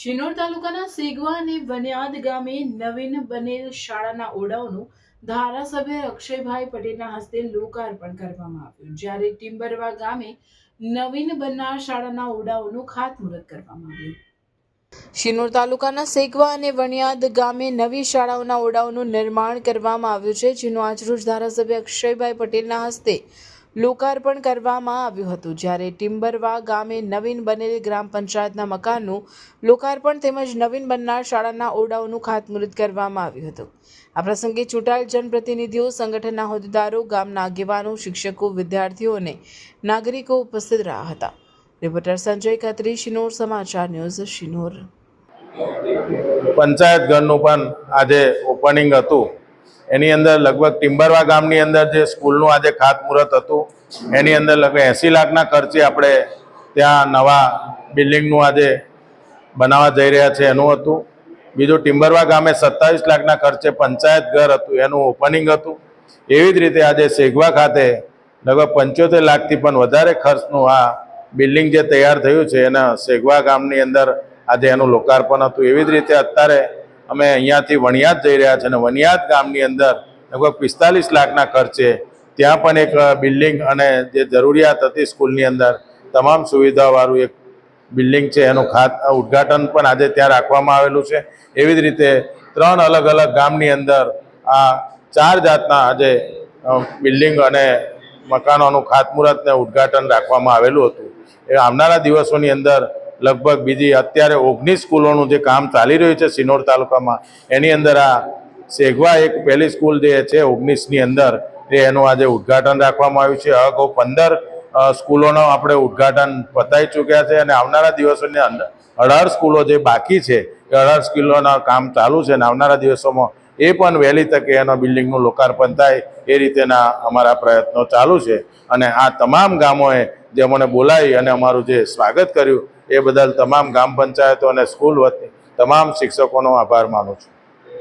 શિનોર તાલુકાના સેગવા અને વનિયાદ ગામે નવીન બનેલ શાળાના ઓરડાઓનું ધારાસભ્ય અક્ષયભાઈ પટેલના હસ્તે લોકાર્પણ કરવામાં આવ્યું, જ્યારે ટિમ્બરવા ગામે નવીન બનનાર શાળાના ઓરડાઓનું ખાતમુહૂર્ત કરવામાં આવ્યું. શિનોર તાલુકાના સેગવા અને વણિયાદ ગામે નવી શાળાઓના ઓરડાઓનું નિર્માણ કરવામાં આવ્યું છે, જેનું આજરોજ ધારાસભ્ય અક્ષયભાઈ પટેલના હસ્તે લોકાર્પણ કરવામાં આવ્યું હતું, જ્યારે ટિમ્બરવા ગામે નવીન બનેલી ગ્રામ પંચાયતના મકાનનું લોકાર્પણ તેમજ નવીન બનનાર શાળાના ઓરડાઓનું ખાતમુહૂર્ત કરવામાં આવ્યું હતું. આ પ્રસંગે ચૂંટાયેલ જનપ્રતિનિધિઓ, સંગઠનના હોદ્દેદારો, ગામના આગેવાનો, શિક્ષકો, વિદ્યાર્થીઓ અને નાગરિકો ઉપસ્થિત રહ્યા હતા. રિપોર્ટર સંજય ખત્રી, શિનોર સમાચાર ન્યૂઝ, શિનોર. પંચાયત ઘરનું પણ આજે ઓપનિંગ હતું. એની અંદર લગભગ ટિમ્બરવા ગામની અંદર જે સ્કૂલનું આજે ખાતમુહૂર્ત હતું, એની અંદર લગભગ 80 લાખના ખર્ચે આપણે ત્યાં નવા બિલ્ડિંગનું આજે બનાવવા જઈ રહ્યા છે એનું હતું. બીજું ટિમ્બરવા ગામે 27 લાખના ખર્ચે પંચાયત ઘર હતું, એનું ઓપનિંગ હતું. એવી જ રીતે આજે સેગવા ખાતે લગભગ 75 લાખથી પણ વધારે ખર્ચનું આ બિલ્ડિંગ જે તૈયાર થયું છે એના સેગવા ગામની અંદર આજે એનું લોકાર્પણ હતું. એવી જ રીતે અત્યારે અમે અહીંયાથી વણિયાદ જઈ રહ્યા છે અને વણિયાદ ગામની અંદર લગભગ 45 લાખના ખર્ચે ત્યાં પણ એક બિલ્ડિંગ અને જે જરૂરિયાત હતી સ્કૂલની અંદર તમામ સુવિધાવાળું એક બિલ્ડિંગ છે એનું ઉદ્ઘાટન પણ આજે ત્યાં રાખવામાં આવેલું છે. એવી જ રીતે 3 અલગ અલગ ગામની અંદર આ 4 જાતના આજે બિલ્ડિંગ અને મકાનોનું ખાતમુહૂર્ત ને ઉદ્ઘાટન રાખવામાં આવેલું હતું. એ આવનારા દિવસોની અંદર લગભગ બીજી અત્યારે 19 સ્કૂલોનું જે કામ ચાલી રહ્યું છે શિનોર તાલુકામાં, એની અંદર આ સેગવા એક પહેલી સ્કૂલ જે છે 19ની અંદર એનું આજે ઉદ્ઘાટન રાખવામાં આવ્યું છે. અગાઉ 15 સ્કૂલોનો આપણે ઉદ્ઘાટન પતાવી ચૂક્યા છે અને આવનારા દિવસોની અંદર 18 સ્કૂલો જે બાકી છે એ 18 સ્કૂલોના કામ ચાલુ છે અને આવનારા દિવસોમાં એ પણ વહેલી તકે એનો બિલ્ડિંગનું લોકાર્પણ થાય એ રીતેના અમારા પ્રયત્નો ચાલુ છે. અને આ તમામ ગામોએ જે અમને બોલાવી અને અમારું જે સ્વાગત કર્યું એ બદલ તમામ ગ્રામ પંચાયતો અને સ્કૂલ વતી તમામ શિક્ષકોનો આભાર માનું છું.